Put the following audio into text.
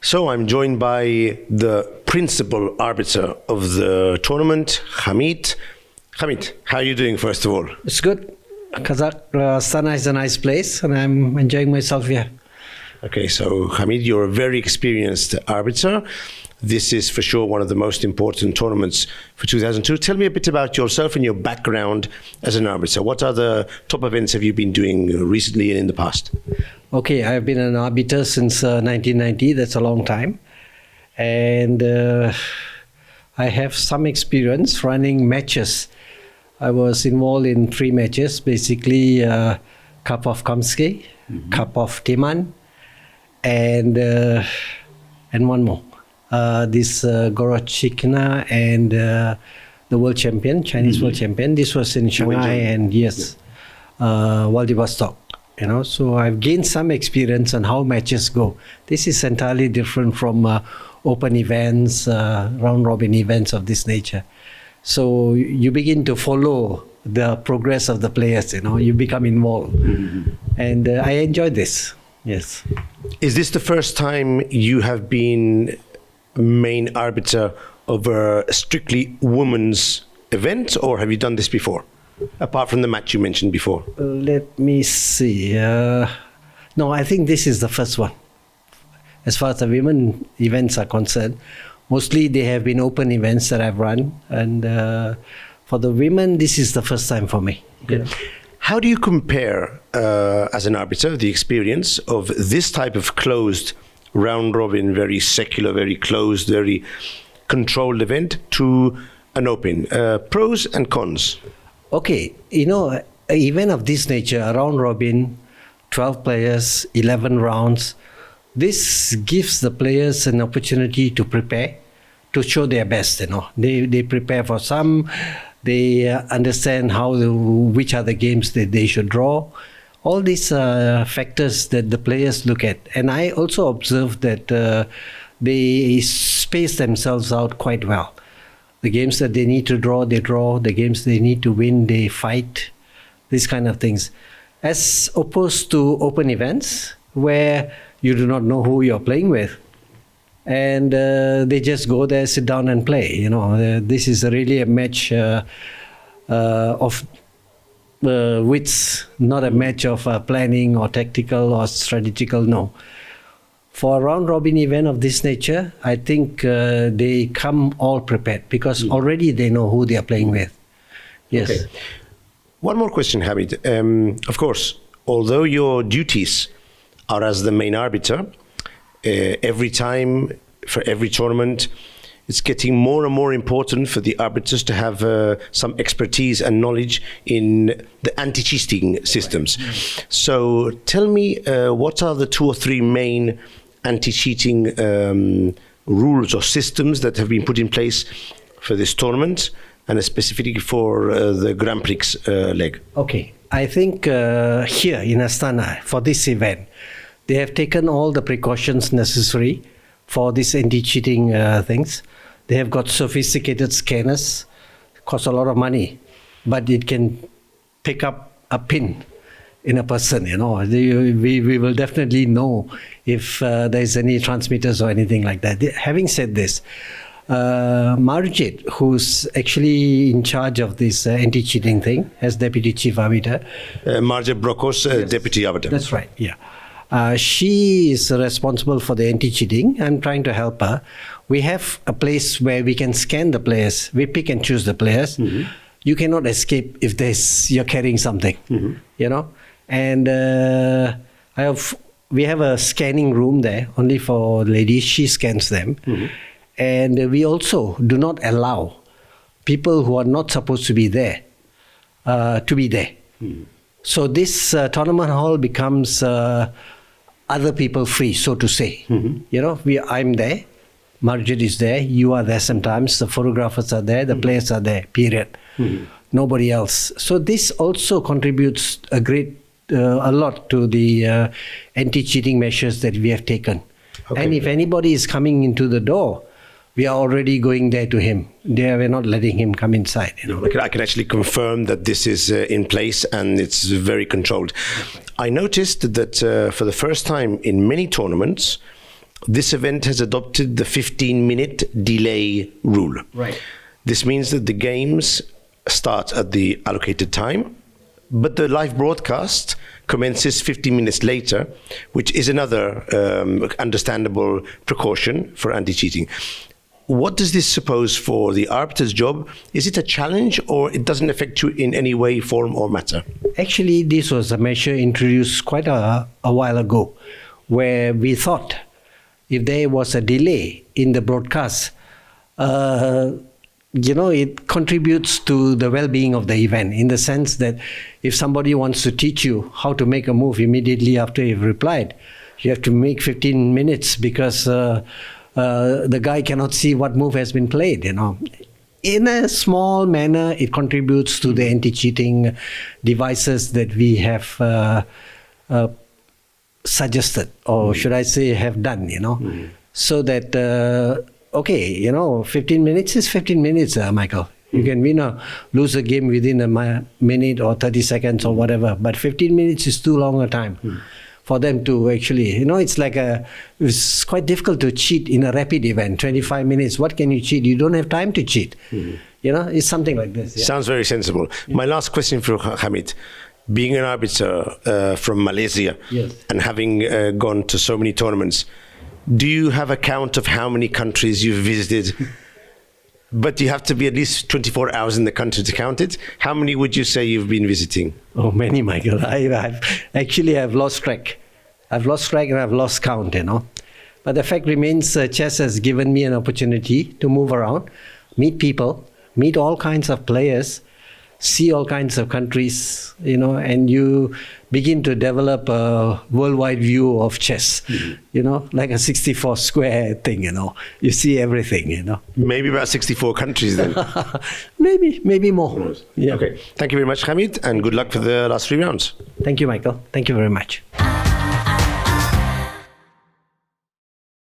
So I'm joined by the principal arbiter of the tournament, Hamid. Hamid, how are you doing, first of all? It's good. Astana is a nice place, and I'm enjoying myself here. Okay, so Hamid, you're a very experienced arbiter. This is for sure one of the most important tournaments for 2002. Tell me a bit about yourself and your background as an arbiter. What other top events have you been doing recently and in the past? Okay, I've been an arbiter since 1990. That's a long time. And I have some experience running matches. I was involved in 3 matches, basically Cup of Kamsky, Cup of Timan, and one more. This Gorochikna and the world champion, Chinese world champion. This was in Shanghai and Vladivostok. You know, so I've gained some experience on how matches go. This is entirely different from open events, round robin events of this nature. So you begin to follow the progress of the players. You know, you become involved, and I enjoy this. Yes. Is this the first time you have been main arbiter of a strictly women's event, or have you done this before, apart from the match you mentioned before? Let me see. No, I think this is the first one. As far as the women events are concerned, mostly they have been open events that I've run, and for the women, this is the first time for me. Okay. You know? How do you compare, as an arbiter, the experience of this type of closed round robin, very secular, very closed, very controlled event to an open? Pros and cons. Okay, you know, an event of this nature, a round robin, 12 players, 11 rounds, this gives the players an opportunity to prepare, to show their best, you know. They prepare for some, they understand which are the games that they should draw. All these factors that the players look at. And I also observed that they space themselves out quite well. The games that they need to draw, they draw. The games they need to win, they fight. These kind of things. As opposed to open events, where you do not know who you're playing with. And they just go there, sit down and play. You know, this is really a match of wits, not a match of planning or tactical or strategical, no. For a round robin event of this nature, I think they come all prepared because already they know who they are playing with. Yes. Okay. One more question, Hamid. Of course, although your duties are as the main arbiter, every time, for every tournament, it's getting more and more important for the arbiters to have some expertise and knowledge in the anti-cheating systems. Right. So tell me, what are the 2 or 3 main anti-cheating rules or systems that have been put in place for this tournament, and specifically for the Grand Prix leg? Okay. I think here in Astana, for this event, they have taken all the precautions necessary for these anti-cheating things. They have got sophisticated scanners, cost a lot of money, but it can pick up a pin in a person, you know. We will definitely know if there's any transmitters or anything like that. Having said this, Majid, who's actually in charge of this anti-cheating thing, as Deputy Chief Arbiter. Majid Brokos, yes. Deputy Arbiter. That's right, yeah. She is responsible for the anti-cheating. I'm trying to help her. We have a place where we can scan the players. We pick and choose the players. You cannot escape if you're carrying something, you know. And we have a scanning room there only for ladies. She scans them. And we also do not allow people who are not supposed to be there to be there. So this tournament hall becomes other people free, so to say. You know, I'm there, Majid is there, you are there sometimes, the photographers are there, the players are there, period. Nobody else. So this also contributes a lot to the anti-cheating measures that we have taken. Okay. And if anybody is coming into the door, we are already going there to him. We're not letting him come inside. You know? I can actually confirm that this is in place and it's very controlled. I noticed that for the first time in many tournaments, this event has adopted the 15-minute delay rule. Right. This means that the games start at the allocated time, but the live broadcast commences 15 minutes later, which is another understandable precaution for anti-cheating. What does this suppose for the arbiter's job? Is it a challenge, or it doesn't affect you in any way, form, or matter? Actually, this was a measure introduced quite a while ago, where we thought if there was a delay in the broadcast, it contributes to the well-being of the event, in the sense that if somebody wants to teach you how to make a move immediately after you've replied, you have to make 15 minutes because the guy cannot see what move has been played, In a small manner, it contributes to the anti-cheating devices that we have suggested, or should I say have done, so that, 15 minutes is 15 minutes, Michael. You can win or lose a game within a minute or 30 seconds or whatever, but 15 minutes is too long a time for them to actually, it's quite difficult to cheat in a rapid event. 25 minutes, what can you cheat? You don't have time to cheat. It's something like this. Yeah? Sounds very sensible. My last question for Hamid. Being an arbiter from Malaysia, yes, and having gone to so many tournaments, do you have a count of how many countries you've visited? But you have to be at least 24 hours in the country to count it. How many would you say you've been visiting? Oh, many, Michael. I've lost track. I've lost track and I've lost count, But the fact remains, chess has given me an opportunity to move around, meet people, meet all kinds of players, see all kinds of countries, and you begin to develop a worldwide view of chess, like a 64 square thing, You see everything, Maybe about 64 countries then. maybe more. Yeah. Okay. Thank you very much, Hamid, and good luck for the last 3 rounds. Thank you, Michael. Thank you very much.